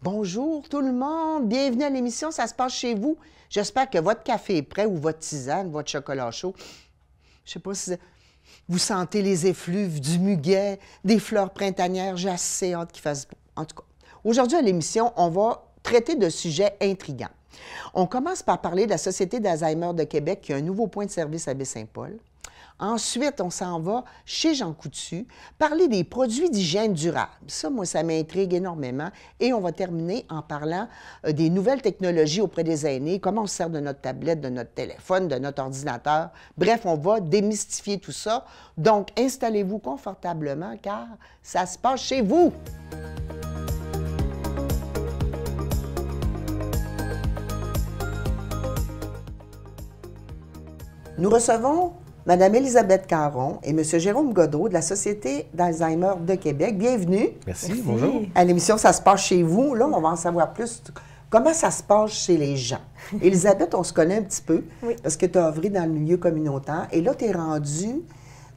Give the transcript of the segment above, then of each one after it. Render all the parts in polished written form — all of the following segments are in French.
Bonjour tout le monde, bienvenue à l'émission Ça se passe chez vous. J'espère que votre café est prêt ou votre tisane, votre chocolat chaud. Je ne sais pas si vous sentez les effluves du muguet, des fleurs printanières. J'ai assez hâte qu'il fasse beau. En tout cas, aujourd'hui à l'émission, on va traiter de sujets intrigants. On commence par parler de la Société d'Alzheimer de Québec qui a un nouveau point de service à Baie-Saint-Paul. Ensuite, on s'en va chez Jean Coutu, parler des produits d'hygiène durable. Ça, moi, ça m'intrigue énormément. Et on va terminer en parlant des nouvelles technologies auprès des aînés, comment on se sert de notre tablette, de notre téléphone, de notre ordinateur. Bref, on va démystifier tout ça. Donc, installez-vous confortablement car ça se passe chez vous. Nous recevons Mme Élisabeth Caron et M. Jérôme Godreau de la Société d'Alzheimer de Québec. Bienvenue. Merci, bonjour. À l'émission Ça se passe chez vous. Là, on va en savoir plus. Comment ça se passe chez les gens? Élisabeth, on se connaît un petit peu parce que tu as œuvré dans le milieu communautaire et là, tu es rendue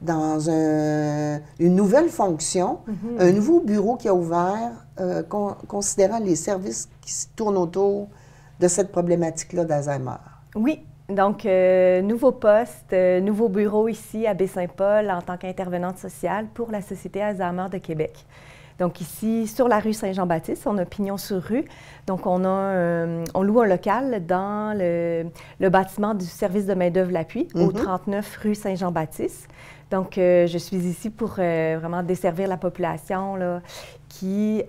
dans une nouvelle fonction, un nouveau bureau qui a ouvert, considérant les services qui se tournent autour de cette problématique-là d'Alzheimer. Oui. Donc, nouveau poste, nouveau bureau ici à Baie-Saint-Paul en tant qu'intervenante sociale pour la Société Alzheimer de Québec. Donc ici, sur la rue Saint-Jean-Baptiste, on a pignon sur rue. Donc on loue un local dans le bâtiment du service de main-d'œuvre L'Appui, au 39 rue Saint-Jean-Baptiste. Donc je suis ici pour vraiment desservir la population là, qui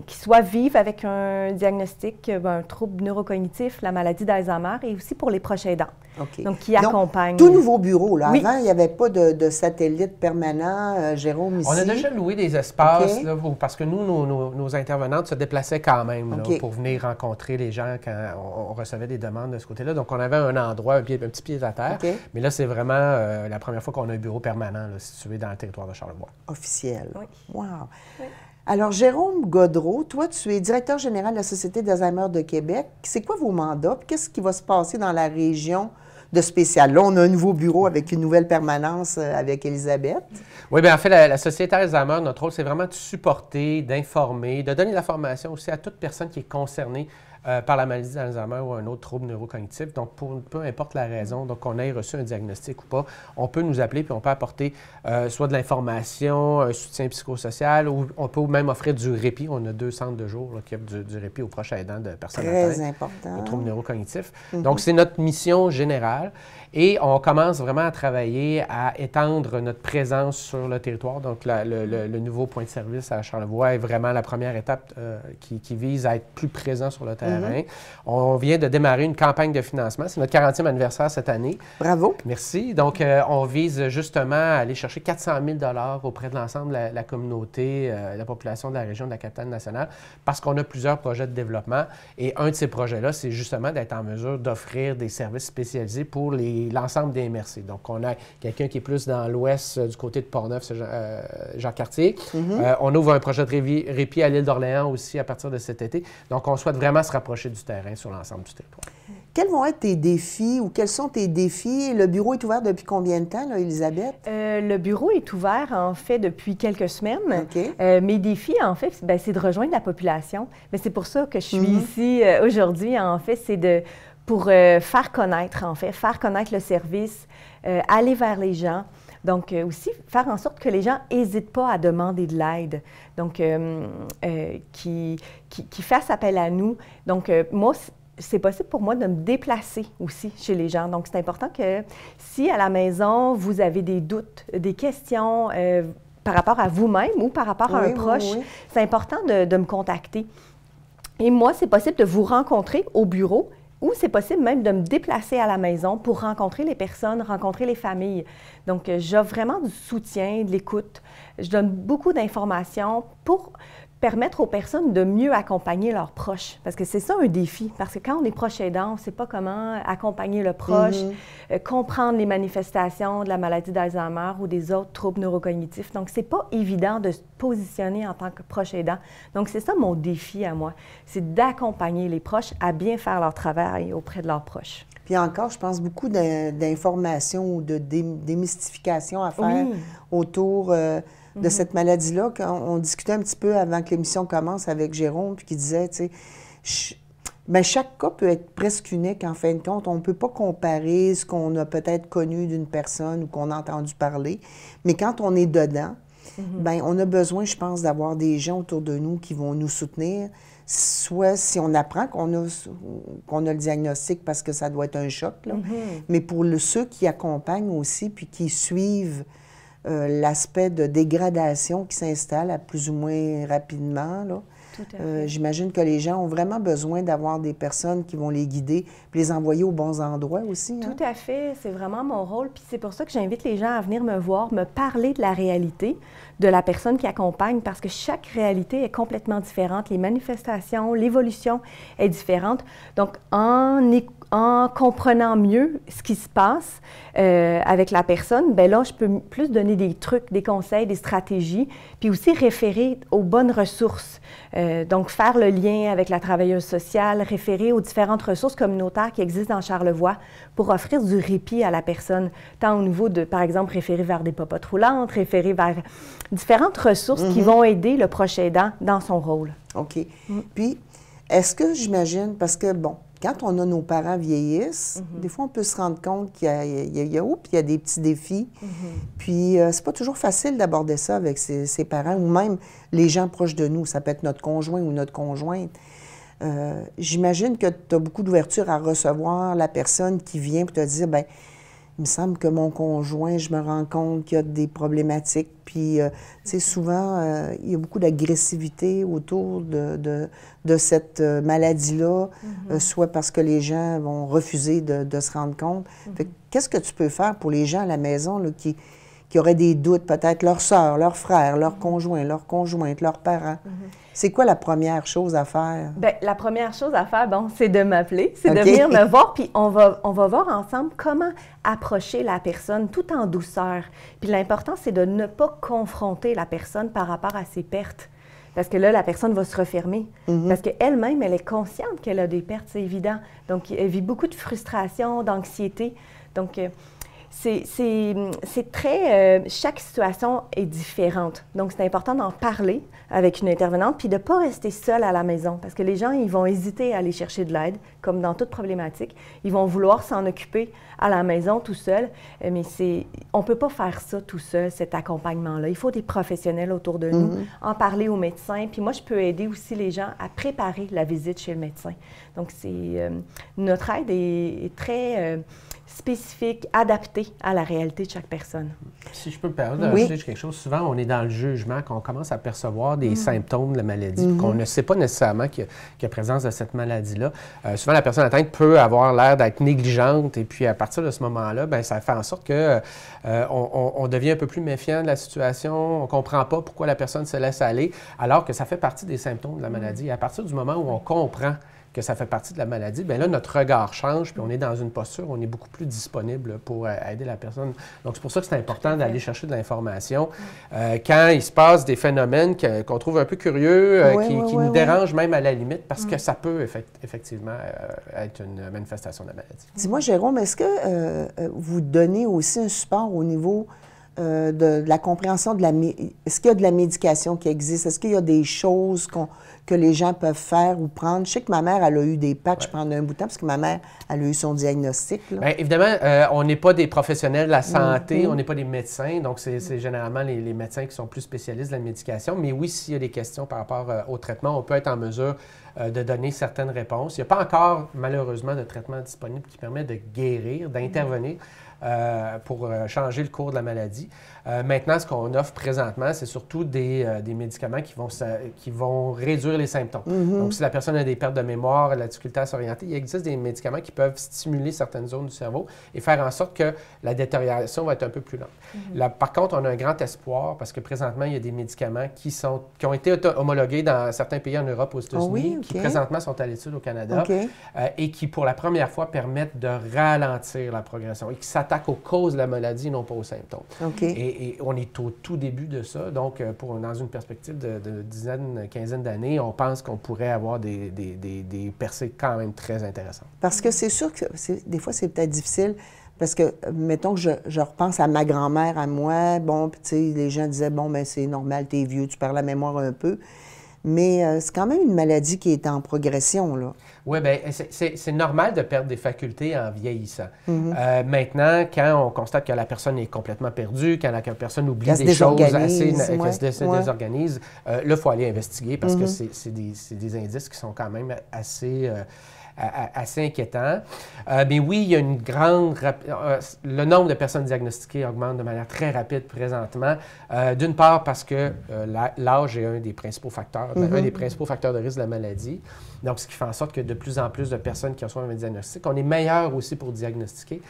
soit vive avec un diagnostic, un trouble neurocognitif, la maladie d'Alzheimer, et aussi pour les proches aidants. Okay. Donc, qui accompagnent. Tout nouveau bureau, là. Oui. Avant, il n'y avait pas de satellite permanent, Jérôme, ici. On a déjà loué des espaces, là, parce que nous, nos intervenantes se déplaçaient quand même là, pour venir rencontrer les gens quand on recevait des demandes de ce côté-là. Donc, on avait un endroit, un petit pied à terre. Mais là, c'est vraiment la première fois qu'on a un bureau permanent là, situé dans le territoire de Charlevoix. Officiel. Oui. Wow. Oui. Alors, Jérôme Godreau, toi, tu es directeur général de la Société d'Alzheimer de Québec. C'est quoi vos mandats? Qu'est-ce qui va se passer dans la région de spécial? Là, on a un nouveau bureau avec une nouvelle permanence avec Élisabeth. Oui, bien en fait, la Société Alzheimer, notre rôle, c'est vraiment de supporter, d'informer, de donner de la formation aussi à toute personne qui est concernée par la maladie d'Alzheimer ou un autre trouble neurocognitif. Donc, peu importe la raison, donc qu'on ait reçu un diagnostic ou pas, on peut nous appeler puis on peut apporter soit de l'information, un soutien psychosocial ou on peut même offrir du répit. On a 2 centres de jour là, qui offrent du répit aux proches aidants de personnes atteintes de troubles neurocognitifs. Donc, c'est notre mission générale et on commence vraiment à travailler à étendre notre présence sur le territoire. Donc, le nouveau point de service à Charlevoix est vraiment la première étape qui vise à être plus présent sur le terrain. On vient de démarrer une campagne de financement. C'est notre 40e anniversaire cette année. Bravo. Merci. Donc, on vise justement à aller chercher 400 000 $ auprès de l'ensemble de la communauté, la population de la région de la capitale nationale, parce qu'on a plusieurs projets de développement. Et un de ces projets-là, c'est justement d'être en mesure d'offrir des services spécialisés pour l'ensemble des MRC. Donc, on a quelqu'un qui est plus dans l'ouest, du côté de Portneuf, c'est Jean-Cartier. On ouvre un projet de répit à l'île d'Orléans aussi à partir de cet été. Donc, on souhaite vraiment se rapprocher du terrain sur l'ensemble du territoire. Quels vont être tes défis ou quels sont tes défis? Le bureau est ouvert depuis combien de temps, là, Élisabeth? Le bureau est ouvert, en fait, depuis quelques semaines. Mes défis, en fait, c'est de rejoindre la population. Mais c'est pour ça que je suis ici aujourd'hui, en fait, c'est pour faire connaître le service, aller vers les gens. Donc, aussi, faire en sorte que les gens n'hésitent pas à demander de l'aide, donc qui fassent appel à nous. Donc, moi, c'est possible pour moi de me déplacer aussi chez les gens. Donc, c'est important que si à la maison, vous avez des doutes, des questions par rapport à vous-même ou par rapport à un proche, c'est important de me contacter. Et moi, c'est possible de vous rencontrer au bureau ou c'est possible même de me déplacer à la maison pour rencontrer les personnes, rencontrer les familles. Donc, j'offre vraiment du soutien, de l'écoute. Je donne beaucoup d'informations pour permettre aux personnes de mieux accompagner leurs proches. Parce que c'est ça un défi. Parce que quand on est proche aidant, on ne sait pas comment accompagner le proche, comprendre les manifestations de la maladie d'Alzheimer ou des autres troubles neurocognitifs. Donc, ce n'est pas évident de se positionner en tant que proche aidant. Donc, c'est ça mon défi à moi. C'est d'accompagner les proches à bien faire leur travail auprès de leurs proches. Puis encore, je pense beaucoup d'informations ou de démystification à faire autour de cette maladie-là. On discutait un petit peu avant que l'émission commence avec Jérôme, puis qui disait, tu sais, bien, chaque cas peut être presque unique en fin de compte. On ne peut pas comparer ce qu'on a peut-être connu d'une personne ou qu'on a entendu parler. Mais quand on est dedans, bien, on a besoin, je pense, d'avoir des gens autour de nous qui vont nous soutenir. Soit si on apprend qu'on a le diagnostic parce que ça doit être un choc, là. Mais pour ceux qui accompagnent aussi puis qui suivent l'aspect de dégradation qui s'installe à plus ou moins rapidement, là. J'imagine que les gens ont vraiment besoin d'avoir des personnes qui vont les guider puis les envoyer aux bons endroits aussi. Hein? Tout à fait. C'est vraiment mon rôle. Puis c'est pour ça que j'invite les gens à venir me voir, me parler de la réalité de la personne qui accompagne, parce que chaque réalité est complètement différente. Les manifestations, l'évolution est différente. Donc, en comprenant mieux ce qui se passe avec la personne, bien là, je peux plus donner des trucs, des conseils, des stratégies, puis aussi référer aux bonnes ressources. Donc, faire le lien avec la travailleuse sociale, référer aux différentes ressources communautaires qui existent dans Charlevoix pour offrir du répit à la personne, tant au niveau de, par exemple, référer vers des popotes roulantes, référer vers différentes ressources qui vont aider le proche aidant dans son rôle. OK. Puis, est-ce que j'imagine, parce que, bon, quand on a nos parents vieillissent, des fois, on peut se rendre compte qu'il y a des petits défis. Puis, c'est pas toujours facile d'aborder ça avec ses parents ou même les gens proches de nous. Ça peut être notre conjoint ou notre conjointe. J'imagine que tu as beaucoup d'ouverture à recevoir la personne qui vient pour te dire, bien, il me semble que mon conjoint, je me rends compte qu'il y a des problématiques. Puis, tu sais, souvent, il y a beaucoup d'agressivité autour de cette maladie-là, soit parce que les gens vont refuser de se rendre compte. Fait que, qu'est-ce que tu peux faire pour les gens à la maison là, qui auraient des doutes, peut-être leur sœur, leur frère, leur conjoint, leur conjointe, leurs parents? C'est quoi la première chose à faire? Bien, la première chose à faire, bon, c'est de m'appeler, c'est de venir me voir, puis on va voir ensemble comment approcher la personne tout en douceur. Puis l'important, c'est de ne pas confronter la personne par rapport à ses pertes. Parce que là, la personne va se refermer. Parce qu'elle-même, elle est consciente qu'elle a des pertes, c'est évident. Donc, elle vit beaucoup de frustration, d'anxiété. Donc, c'est très... chaque situation est différente. Donc, c'est important d'en parler avec une intervenante, puis de ne pas rester seule à la maison. Parce que les gens, ils vont hésiter à aller chercher de l'aide, comme dans toute problématique. Ils vont vouloir s'en occuper à la maison tout seul, mais on ne peut pas faire ça tout seul, cet accompagnement-là. Il faut des professionnels autour de nous, en parler aux médecins. Puis moi, je peux aider aussi les gens à préparer la visite chez le médecin. Donc, notre aide est très... spécifique, adapté à la réalité de chaque personne. Si je peux me permettre d'ajouter quelque chose, souvent on est dans le jugement, qu'on commence à percevoir des symptômes de la maladie, qu'on ne sait pas nécessairement qu'il y a présence de cette maladie-là. Souvent, la personne atteinte peut avoir l'air d'être négligente et puis à partir de ce moment-là, bien, ça fait en sorte que on devient un peu plus méfiant de la situation, on ne comprend pas pourquoi la personne se laisse aller, alors que ça fait partie des symptômes de la maladie. Et à partir du moment où on comprend que ça fait partie de la maladie, bien là, notre regard change, puis on est dans une posture où on est beaucoup plus disponible pour aider la personne. Donc, c'est pour ça que c'est important d'aller chercher de l'information. Quand il se passe des phénomènes qu'on trouve un peu curieux, qui nous dérangent même à la limite, parce que ça peut effectivement être une manifestation de la maladie. Dis-moi, Jérôme, est-ce que vous donnez aussi un support au niveau de la compréhension de est-ce qu'il y a de la médication qui existe? Est-ce qu'il y a des choses que les gens peuvent faire ou prendre? Je sais que ma mère, elle a eu des patchs pendant un bout de temps, parce que ma mère, elle a eu son diagnostic. Bien, évidemment, on n'est pas des professionnels de la santé, on n'est pas des médecins, donc c'est généralement les médecins qui sont plus spécialistes de la médication. Mais oui, s'il y a des questions par rapport au traitement, on peut être en mesure de donner certaines réponses. Il n'y a pas encore, malheureusement, de traitement disponible qui permet de guérir, d'intervenir pour changer le cours de la maladie. Maintenant, ce qu'on offre présentement, c'est surtout des médicaments qui vont réduire les symptômes. Donc, si la personne a des pertes de mémoire, de la difficulté à s'orienter, il existe des médicaments qui peuvent stimuler certaines zones du cerveau et faire en sorte que la détérioration va être un peu plus lente. Là, par contre, on a un grand espoir parce que présentement, il y a des médicaments qui ont été homologués dans certains pays en Europe, aux États-Unis, qui présentement sont à l'étude au Canada et qui, pour la première fois, permettent de ralentir la progression et qui s'attaquent aux causes de la maladie, non pas aux symptômes. Et on est au tout début de ça. Donc, dans une perspective de dizaine, quinzaine d'années, on pense qu'on pourrait avoir des percées quand même très intéressantes. Parce que c'est sûr que des fois, c'est peut-être difficile Parce que, mettons que je repense à ma grand-mère, à moi, bon, puis tu sais, les gens disaient, bon, ben c'est normal, t'es vieux, tu perds la mémoire un peu. Mais c'est quand même une maladie qui est en progression, là. Oui, bien, c'est normal de perdre des facultés en vieillissant. Maintenant, quand on constate que la personne est complètement perdue, quand la personne oublie des choses qu'elle se désorganise, là, il faut aller investiguer parce que c'est des indices qui sont quand même assez inquiétant. Mais oui, il y a une grande... le nombre de personnes diagnostiquées augmente de manière très rapide présentement. D'une part parce que l'âge est un des principaux facteurs, un des principaux facteurs de risque de la maladie. Donc, ce qui fait en sorte que de plus en plus de personnes qui reçoivent un diagnostic, on est meilleur aussi pour diagnostiquer.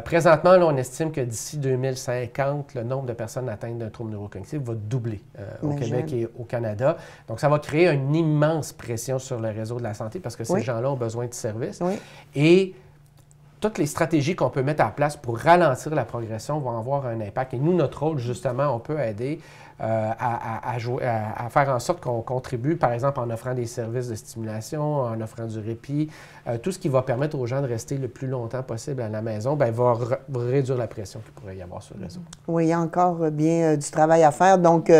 Présentement, là, on estime que d'ici 2050, le nombre de personnes atteintes d'un trouble neurocognitif va doubler au Québec et au Canada. Donc, ça va créer une immense pression sur le réseau de la santé parce que ces gens-là ont besoin de services. Et toutes les stratégies qu'on peut mettre en place pour ralentir la progression vont avoir un impact. Et nous, notre rôle, justement, on peut aider à faire en sorte qu'on contribue, par exemple, en offrant des services de stimulation, en offrant du répit, tout ce qui va permettre aux gens de rester le plus longtemps possible à la maison, bien, va réduire la pression qu'il pourrait y avoir sur le réseau. Oui, il y a encore bien du travail à faire. Donc,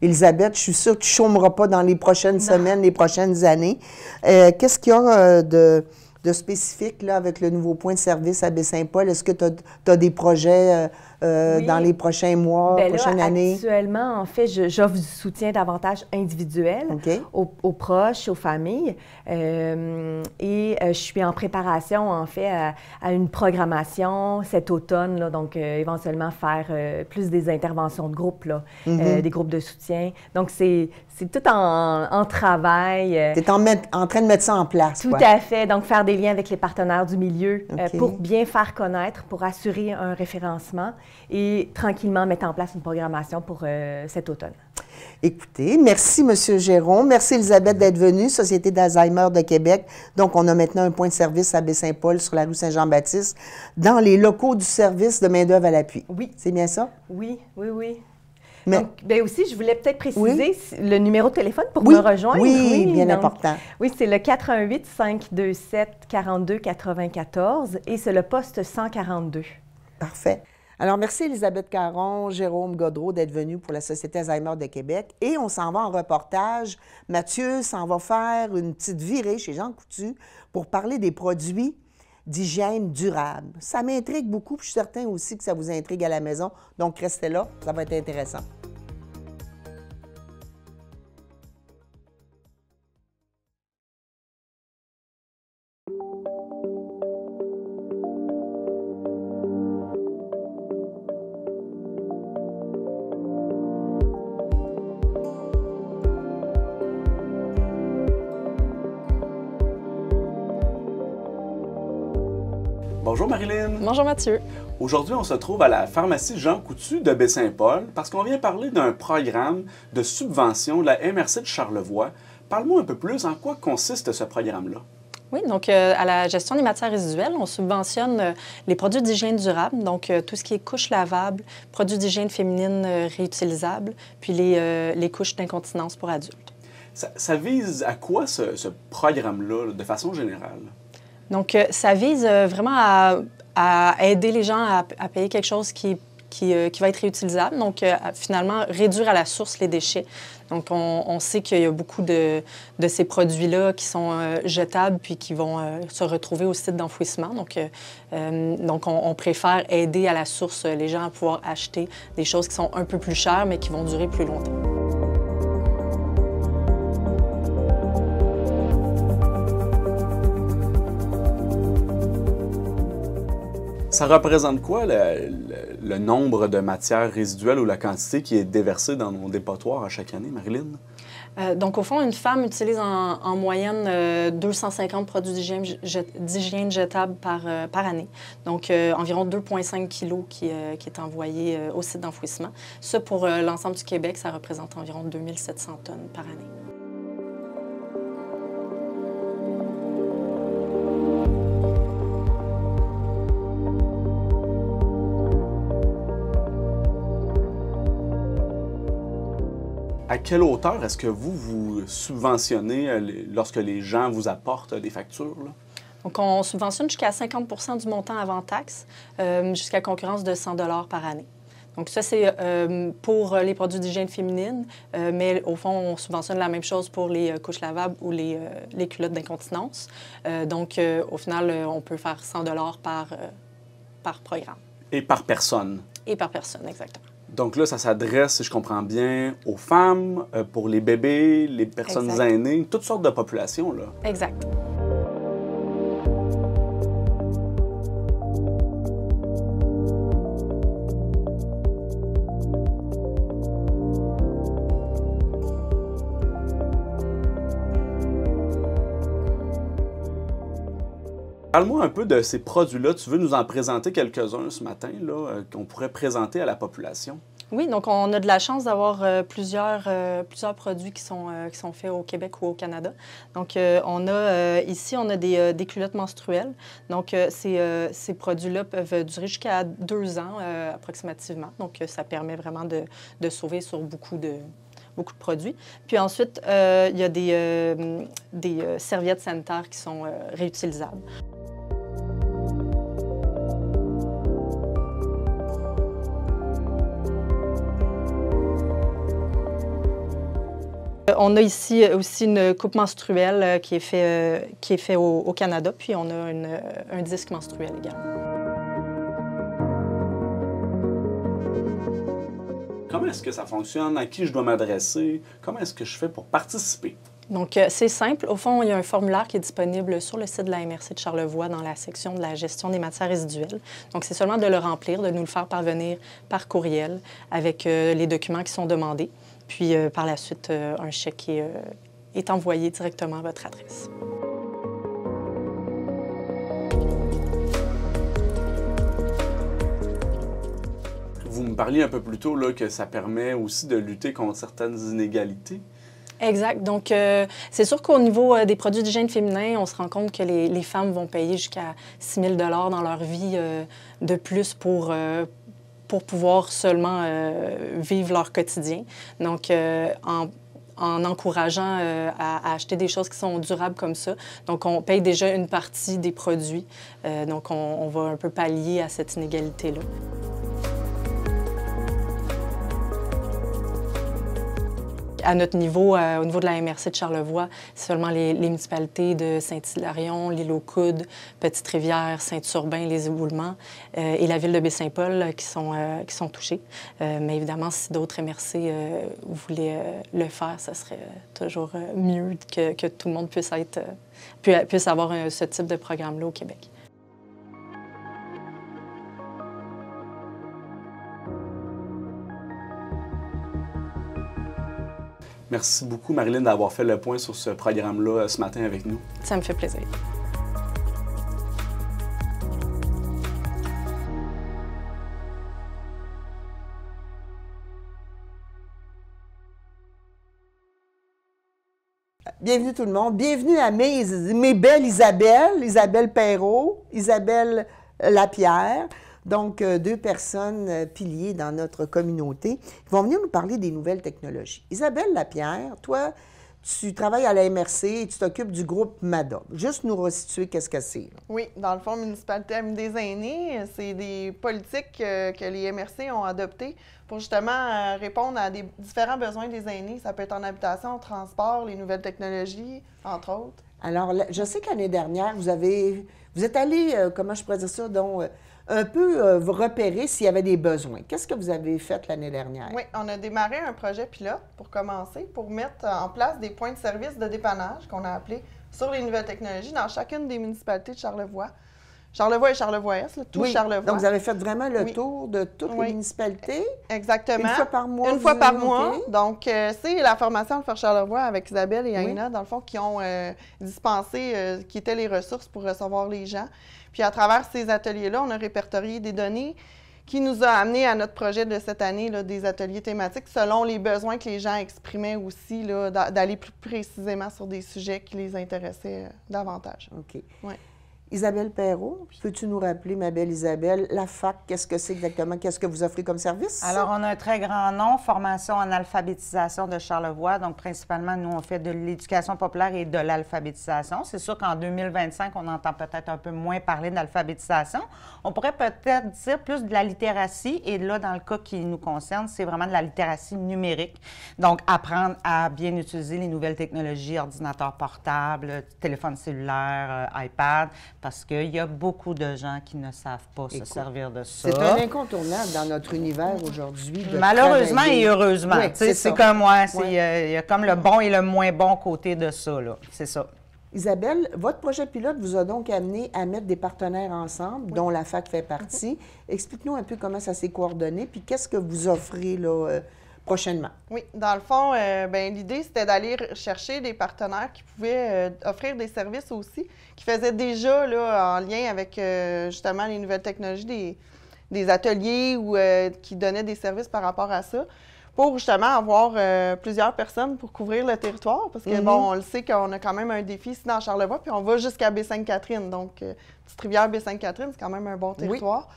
Elisabeth, je suis sûre que tu ne chômeras pas dans les prochaines semaines, les prochaines années. Qu'est-ce qu'il y a de spécifique là, avec le nouveau point de service à Baie-Saint-Paul? Est-ce que tu as des projets dans les prochains mois, prochaines années? Actuellement, en fait, j'offre du soutien davantage individuel aux proches, aux familles. Et je suis en préparation, en fait, à une programmation cet automne, là, donc éventuellement faire plus des interventions de groupe, là, des groupes de soutien. Donc, c'est tout en travail. Tu es en train de mettre ça en place. Tout à fait. Donc, faire des liens avec les partenaires du milieu pour bien faire connaître, pour assurer un référencement et tranquillement mettre en place une programmation pour cet automne. Écoutez, merci M. Jérôme. Merci Elisabeth d'être venue, Société d'Alzheimer de Québec. Donc, on a maintenant un point de service à Baie-Saint-Paul sur la rue Saint-Jean-Baptiste dans les locaux du service de main-d'œuvre à l'appui. Oui. C'est bien ça? Oui, oui, oui. Mais, donc, bien aussi, je voulais peut-être préciser le numéro de téléphone pour me rejoindre. Oui, bien important. Oui, c'est le 418-527-4294 et c'est le poste 142. Parfait. Alors, merci Elisabeth Caron, Jérôme Gaudreault d'être venus pour la Société Alzheimer de Québec. Et on s'en va en reportage. Mathieu s'en va faire une petite virée chez Jean Coutu pour parler des produits d'hygiène durable. Ça m'intrigue beaucoup, puis je suis certain aussi que ça vous intrigue à la maison. Donc, restez là, ça va être intéressant. Bonjour Marilyn. Bonjour Mathieu. Aujourd'hui, on se trouve à la pharmacie Jean Coutu de Baie-Saint-Paul parce qu'on vient parler d'un programme de subvention de la MRC de Charlevoix. Parle-moi un peu plus, en quoi consiste ce programme-là? Oui, donc à la gestion des matières résiduelles, on subventionne les produits d'hygiène durable, donc tout ce qui est couches lavables, produits d'hygiène féminine réutilisables, puis les couches d'incontinence pour adultes. Ça vise à quoi ce programme-là, de façon générale? Donc, ça vise vraiment à aider les gens à payer quelque chose qui va être réutilisable. Donc, finalement, réduire à la source les déchets. Donc, on sait qu'il y a beaucoup de ces produits-là qui sont jetables puis qui vont se retrouver au site d'enfouissement. Donc, on préfère aider à la source les gens à pouvoir acheter des choses qui sont un peu plus chères, mais qui vont durer plus longtemps. Ça représente quoi le nombre de matières résiduelles ou la quantité qui est déversée dans nos dépotoirs à chaque année, Marilyn? Donc, au fond, une femme utilise en moyenne 250 produits d'hygiène jetables par année. Donc, environ 2,5 kilos qui est envoyé au site d'enfouissement. Ça, pour l'ensemble du Québec, ça représente environ 2700 tonnes par année. À quelle hauteur est-ce que vous subventionnez lorsque les gens vous apportent des factures, là? Donc, on subventionne jusqu'à 50 du montant avant taxe, jusqu'à concurrence de 100 $ par année. Donc, ça, c'est pour les produits d'hygiène féminine, mais au fond, on subventionne la même chose pour les couches lavables ou les culottes d'incontinence. Donc, au final, on peut faire 100 $ par programme. Et par personne. Et par personne, exactement. Donc là, ça s'adresse, si je comprends bien, aux femmes, pour les bébés, les personnes aînées, toutes sortes de populations, là. Exact. Parle-moi un peu de ces produits-là. Tu veux nous en présenter quelques-uns ce matin, là, qu'on pourrait présenter à la population? Oui, donc on a de la chance d'avoir plusieurs produits qui sont faits au Québec ou au Canada. Donc, ici, on a des culottes menstruelles. Donc, ces produits-là peuvent durer jusqu'à 2 ans approximativement. Donc, ça permet vraiment de sauver sur beaucoup de produits. Puis ensuite, il y a des serviettes sanitaires qui sont réutilisables. On a ici aussi une coupe menstruelle qui est fait au Canada, puis on a un disque menstruel également. Comment est-ce que ça fonctionne? À qui je dois m'adresser? Comment est-ce que je fais pour participer? Donc, c'est simple. Au fond, il y a un formulaire qui est disponible sur le site de la MRC de Charlevoix dans la section de la gestion des matières résiduelles. Donc, c'est seulement de le remplir, de nous le faire parvenir par courriel avec les documents qui sont demandés. Puis, par la suite, un chèque est envoyé directement à votre adresse. Vous me parliez un peu plus tôt là, que ça permet aussi de lutter contre certaines inégalités. Exact. Donc, c'est sûr qu'au niveau des produits d'hygiène féminin, on se rend compte que les femmes vont payer jusqu'à 6 000 $ dans leur vie de plus pour pouvoir seulement vivre leur quotidien. Donc, en encourageant à acheter des choses qui sont durables comme ça. Donc, on paye déjà une partie des produits. Donc, on va un peu pallier à cette inégalité-là. À notre niveau, au niveau de la MRC de Charlevoix, c'est seulement les municipalités de Saint-Hilarion, l'Île-aux-Coudes, Petite-Rivière, Saint-Urbain, les Éboulements et la ville de Baie-Saint-Paul qui sont touchés. Mais évidemment, si d'autres MRC voulaient le faire, ça serait toujours mieux que tout le monde puisse avoir ce type de programme-là au Québec. Merci beaucoup, Marilyn, d'avoir fait le point sur ce programme-là ce matin avec nous. Ça me fait plaisir. Bienvenue tout le monde. Bienvenue à mes belles Isabelle Perrault, Isabelle Lapierre. Donc, 2 personnes piliers dans notre communauté qui vont venir nous parler des nouvelles technologies. Isabelle Lapierre, toi, tu travailles à la MRC et tu t'occupes du groupe MADA. Juste nous resituer qu'est-ce que c'est. Là. Oui, dans le fond, Municipalité Amis des aînés, c'est des politiques que les MRC ont adoptées pour justement répondre à des différents besoins des aînés. Ça peut être en habitation, en transport, les nouvelles technologies, entre autres. Alors, je sais que l'année dernière, vous êtes allé, comment je pourrais dire ça, donc... un peu repérer s'il y avait des besoins. Qu'est-ce que vous avez fait l'année dernière? Oui, on a démarré un projet pilote pour commencer, pour mettre en place des points de service de dépannage qu'on a appelés sur les nouvelles technologies dans chacune des municipalités de Charlevoix. Charlevoix et Charlevoix-Est, tout Charlevoix. Donc, vous avez fait vraiment le tour de toutes les municipalités? Exactement. Une fois par mois? Une fois par mois. Donc, c'est la formation de Faire Charlevoix avec Isabelle et Aina, dans le fond, qui ont dispensé, qui étaient les ressources pour recevoir les gens. Puis, à travers ces ateliers-là, on a répertorié des données qui nous a amené à notre projet de cette année, là, des ateliers thématiques, selon les besoins que les gens exprimaient aussi, d'aller plus précisément sur des sujets qui les intéressaient davantage. OK. Ouais. Isabelle Perrault, peux-tu nous rappeler, ma belle Isabelle, la FAC, qu'est-ce que c'est exactement? Qu'est-ce que vous offrez comme service? Alors, on a un très grand nom, formation en alphabétisation de Charlevoix. Donc, principalement, nous, on fait de l'éducation populaire et de l'alphabétisation. C'est sûr qu'en 2025, on entend peut-être un peu moins parler d'alphabétisation. On pourrait peut-être dire plus de la littératie. Et là, dans le cas qui nous concerne, c'est vraiment de la littératie numérique. Donc, apprendre à bien utiliser les nouvelles technologies, ordinateurs portables, téléphones cellulaires, iPad, parce qu'il y a beaucoup de gens qui ne savent pas se servir de ça. C'est un incontournable dans notre univers aujourd'hui. Malheureusement et heureusement. Oui, c'est comme moi, il y a comme le bon et le moins bon côté de ça, là. C'est ça. Isabelle, votre projet pilote vous a donc amené à mettre des partenaires ensemble, dont la FAC fait partie. Explique-nous un peu comment ça s'est coordonné, puis qu'est-ce que vous offrez là, prochainement. Oui, dans le fond, l'idée, c'était d'aller chercher des partenaires qui pouvaient offrir des services aussi, qui faisaient déjà, là, en lien avec justement les nouvelles technologies, des ateliers ou qui donnaient des services par rapport à ça, pour justement avoir plusieurs personnes pour couvrir le territoire, parce que, bon, on le sait qu'on a quand même un défi ici dans Charlevoix, puis on va jusqu'à Baie-Sainte-Catherine, donc petite rivière Baie-Sainte-Catherine, c'est quand même un bon territoire. Oui.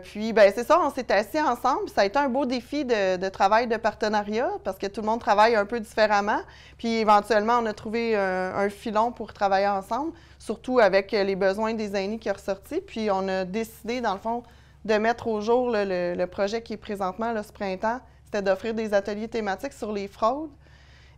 Puis, bien, c'est ça, on s'est assis ensemble. Ça a été un beau défi de travail de partenariat parce que tout le monde travaille un peu différemment. Puis, éventuellement, on a trouvé un filon pour travailler ensemble, surtout avec les besoins des aînés qui sont ressortis. Puis, on a décidé, dans le fond, de mettre au jour là, le projet qui est présentement, là, ce printemps. C'était d'offrir des ateliers thématiques sur les fraudes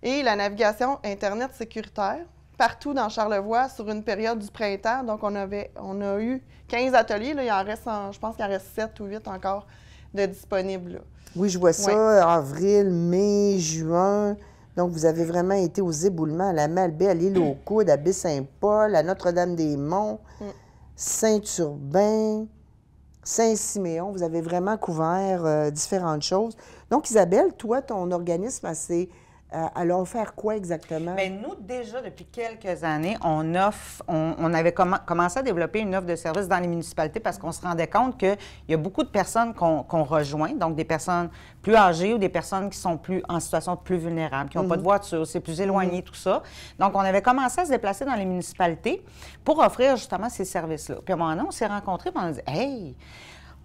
et la navigation Internet sécuritaire partout dans Charlevoix sur une période du printemps. Donc, on a eu 15 ateliers. Là, il en reste, je pense qu'il en reste 7 ou 8 encore de disponibles. Là. Oui, je vois ça, avril, mai, juin. Donc, vous avez vraiment été aux éboulements à la Malbaie, à l'île aux Coudes, à Baie-Saint-Paul, à Notre-Dame-des-Monts, Saint-Urbain, Saint-Siméon. Vous avez vraiment couvert différentes choses. Donc, Isabelle, toi, ton organisme, elle a offert quoi exactement? Bien, nous, déjà, depuis quelques années, on avait commencé à développer une offre de services dans les municipalités parce qu'on se rendait compte qu'il y a beaucoup de personnes qu'on rejoint, donc des personnes plus âgées ou des personnes qui sont en situation plus vulnérable, qui n'ont pas de voiture, c'est plus éloigné, tout ça. Donc, on avait commencé à se déplacer dans les municipalités pour offrir justement ces services-là. Puis à un moment donné, on s'est rencontrés et on a dit « Hey! »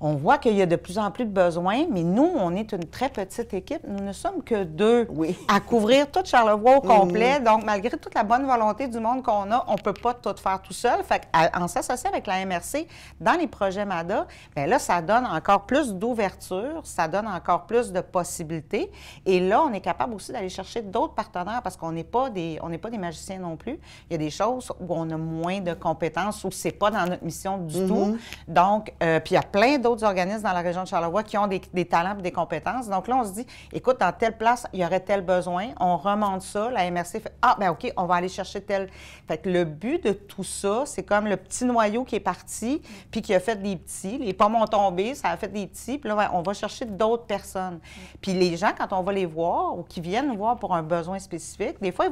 On voit qu'il y a de plus en plus de besoins, mais nous, on est une très petite équipe. Nous ne sommes que 2 à couvrir tout Charlevoix au complet. Donc, malgré toute la bonne volonté du monde qu'on a, on ne peut pas tout faire tout seul. Fait qu'en s'associant avec la MRC dans les projets MADA, bien là, ça donne encore plus d'ouverture, ça donne encore plus de possibilités. Et là, on est capable aussi d'aller chercher d'autres partenaires parce qu'on n'est pas des magiciens non plus. Il y a des choses où on a moins de compétences, où ce n'est pas dans notre mission du tout. Donc, puis il y a plein d'autres organismes dans la région de Charlevoix qui ont des talents et des compétences. Donc là, on se dit, écoute, dans telle place, il y aurait tel besoin. On remonte ça. La MRC fait, bien OK, on va aller chercher tel. Fait que le but de tout ça, c'est comme le petit noyau qui est parti puis qui a fait des petits. Les pommes ont tombé, ça a fait des petits. Puis là, on va chercher d'autres personnes. Puis les gens, quand on va les voir ou qui viennent nous voir pour un besoin spécifique, des fois,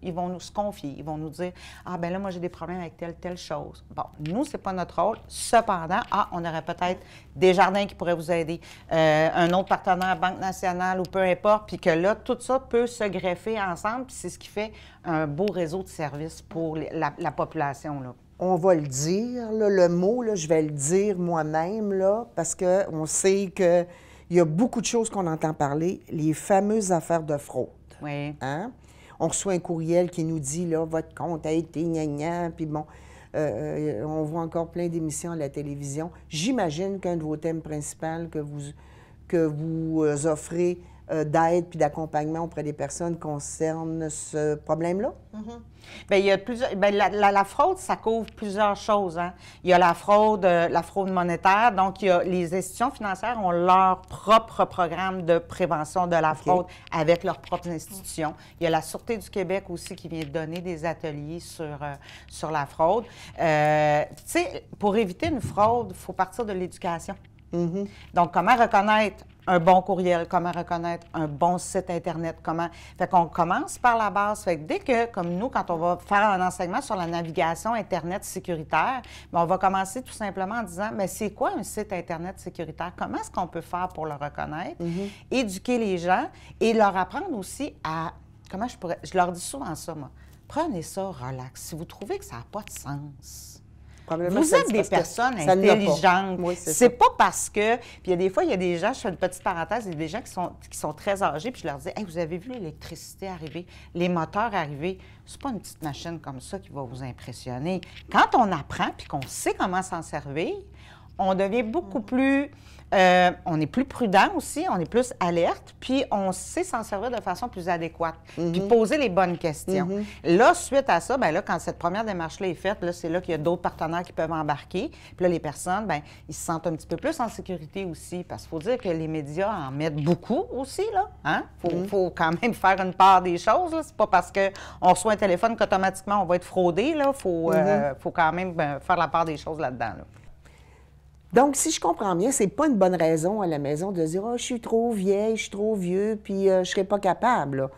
ils vont nous se confier. Ils vont nous dire, ben là, moi, j'ai des problèmes avec telle chose. Bon, nous, c'est pas notre rôle. Cependant, on aurait peut-être Desjardins qui pourraient vous aider, un autre partenaire, Banque nationale ou peu importe, puis que là, tout ça peut se greffer ensemble, puis c'est ce qui fait un beau réseau de services pour la population, là. On va le dire, là, le mot, là, je vais le dire moi-même, là, parce qu'on sait qu'il y a beaucoup de choses qu'on entend parler, les fameuses affaires de fraude. Oui. Hein? On reçoit un courriel qui nous dit, là, votre compte a été gna-gna, puis bon... on voit encore plein d'émissions à la télévision. J'imagine qu'un de vos thèmes principaux que vous offrez d'aide puis d'accompagnement auprès des personnes concerne ce problème-là? Bien, il y a plusieurs. Bien, la fraude, ça couvre plusieurs choses. Hein? Il y a la fraude monétaire. Donc, les institutions financières ont leur propre programme de prévention de la fraude avec leurs propres institutions. Il y a la Sûreté du Québec aussi qui vient donner des ateliers sur la fraude. Tu sais, pour éviter une fraude, il faut partir de l'éducation. Donc, comment reconnaître un bon courriel, comment reconnaître un bon site Internet, Fait qu'on commence par la base. Fait que dès que, comme nous, quand on va faire un enseignement sur la navigation Internet sécuritaire, bien, on va commencer tout simplement en disant, mais c'est quoi un site Internet sécuritaire? Comment est-ce qu'on peut faire pour le reconnaître? Éduquer les gens et leur apprendre aussi à... Je leur dis souvent ça, moi. Prenez ça relax. Si vous trouvez que ça n'a pas de sens, Probablement Vous êtes des personnes ça ne l'a pas. intelligentes. Oui, c'est c'est ça. pas parce que... Puis il y a des fois, il y a des gens, je fais une petite parenthèse, il y a des gens qui sont très âgés, puis je leur dis, hey, vous avez vu l'électricité arriver, les moteurs arriver. C'est pas une petite machine comme ça qui va vous impressionner. Quand on apprend puis qu'on sait comment s'en servir, on devient beaucoup plus... on est plus prudent aussi, on est plus alerte, puis on sait s'en servir de façon plus adéquate, puis poser les bonnes questions. Là, suite à ça, bien là, quand cette première démarche-là est faite, là, c'est là qu'il y a d'autres partenaires qui peuvent embarquer. Puis là, les personnes, bien, ils se sentent un petit peu plus en sécurité aussi, parce qu'il faut dire que les médias en mettent beaucoup aussi, là. Hein? Faut quand même faire une part des choses, là. C'est pas parce qu'on reçoit un téléphone qu'automatiquement on va être fraudé, là. Faut quand même faire la part des choses là-dedans, là. Donc, si je comprends bien, c'est pas une bonne raison à la maison de dire « Ah, je suis trop vieille, je suis trop vieux, puis je serai pas capable. »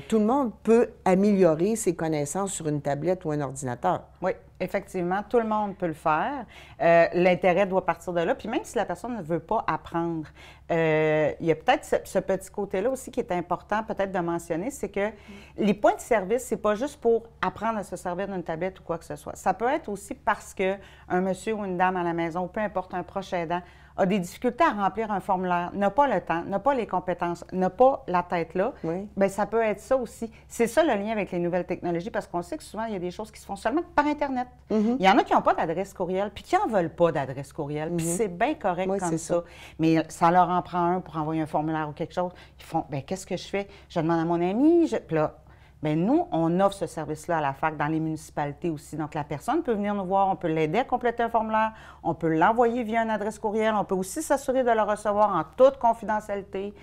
Tout le monde peut améliorer ses connaissances sur une tablette ou un ordinateur. Oui, effectivement, tout le monde peut le faire. L'intérêt doit partir de là. Puis même si la personne ne veut pas apprendre, il y a peut-être ce petit côté-là aussi qui est important peut-être de mentionner, c'est que les points de service, c'est pas juste pour apprendre à se servir d'une tablette ou quoi que ce soit. Ça peut être aussi parce qu'un monsieur ou une dame à la maison, ou peu importe, un proche aidant, a des difficultés à remplir un formulaire, n'a pas le temps, n'a pas les compétences, n'a pas la tête là, oui. bien, ça peut être ça aussi. C'est ça le lien avec les nouvelles technologies, parce qu'on sait que souvent, il y a des choses qui se font seulement par Internet. Il y en a qui n'ont pas d'adresse courriel, puis qui n'en veulent pas d'adresse courriel, puis c'est bien correct Oui, comme ça. Mais ça leur en prend un pour envoyer un formulaire ou quelque chose. Ils font, bien, qu'est-ce que je fais? Je demande à mon ami, puis là, bien, nous, on offre ce service-là à la FAC dans les municipalités aussi. Donc, la personne peut venir nous voir, on peut l'aider à compléter un formulaire, on peut l'envoyer via une adresse courriel, on peut aussi s'assurer de le recevoir en toute confidentialité.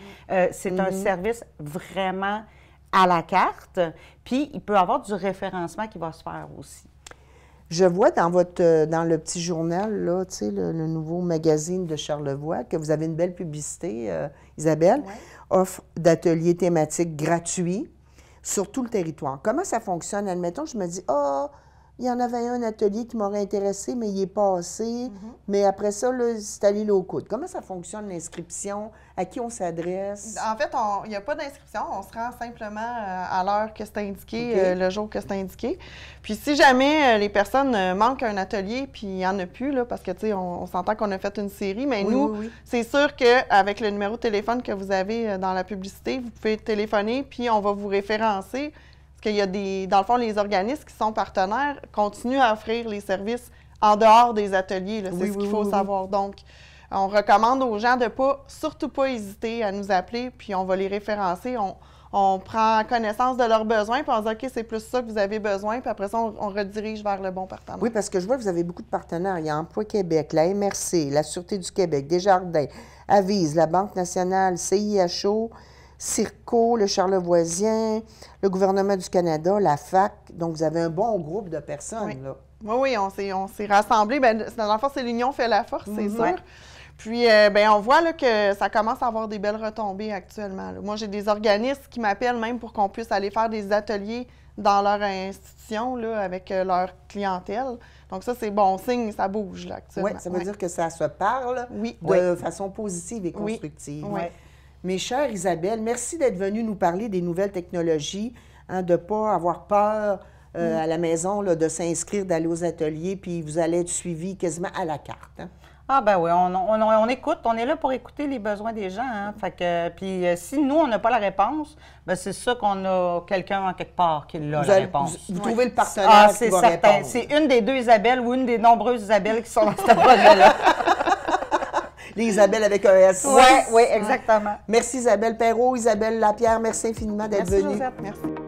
C'est un service vraiment à la carte, puis il peut y avoir du référencement qui va se faire aussi. Je vois dans le petit journal, là, tu sais, le nouveau magazine de Charlevoix, que vous avez une belle publicité, Isabelle, offre d'ateliers thématiques gratuits sur tout le territoire. Comment ça fonctionne? Admettons, je me dis, il y en avait un atelier qui m'aurait intéressé, mais il est passé. Mais après ça, là, c'est allé là au coude. Comment ça fonctionne, l'inscription? À qui on s'adresse? En fait, il n'y a pas d'inscription. On se rend simplement à l'heure que c'est indiqué, le jour que c'est indiqué. Puis si jamais les personnes manquent un atelier, puis il n'y en a plus, là, parce que, tu sais, on s'entend qu'on a fait une série, mais c'est sûr qu'avec le numéro de téléphone que vous avez dans la publicité, vous pouvez téléphoner, puis on va vous référencer. Qu'il y a dans le fond, les organismes qui sont partenaires continuent à offrir les services en dehors des ateliers. C'est ce qu'il faut savoir. Donc, on recommande aux gens de surtout pas hésiter à nous appeler, puis on va les référencer. On prend connaissance de leurs besoins, puis on dit « OK, c'est plus ça que vous avez besoin », puis après ça, on redirige vers le bon partenaire. Oui, parce que je vois que vous avez beaucoup de partenaires. Il y a Emploi Québec, la MRC, la Sûreté du Québec, Desjardins, Avise, la Banque nationale, CIHO, Circo, le Charlevoisien, le gouvernement du Canada, la FAC. Donc, vous avez un bon groupe de personnes, là. Oui, on s'est rassemblés. Bien, dans le fond, c'est l'union fait la force, c'est sûr. Puis, bien, on voit là, que ça commence à avoir des belles retombées actuellement, là. Moi, j'ai des organismes qui m'appellent même pour qu'on puisse aller faire des ateliers dans leur institution, là, avec leur clientèle. Donc ça, c'est bon signe, ça bouge, là, actuellement. Oui, ça veut dire que ça se parle de façon positive et constructive. Oui. Mes chères Isabelle, merci d'être venue nous parler des nouvelles technologies, hein, de ne pas avoir peur à la maison là, de s'inscrire, d'aller aux ateliers, puis vous allez être suivi quasiment à la carte. Hein? Ah ben oui, on écoute, on est là pour écouter les besoins des gens. Hein? Fait que, puis si nous, on n'a pas la réponse, ben c'est ça qu'on a quelqu'un en quelque part qui a la réponse. Vous trouvez le partenaire qui va répondre. C'est une des deux Isabelles ou une des nombreuses Isabelles qui sont dans ce projet-là. Les Isabelle avec un S. Oui, exactement. Merci Isabelle Perrault, Isabelle Lapierre, merci infiniment d'être venue. Merci Josette, merci.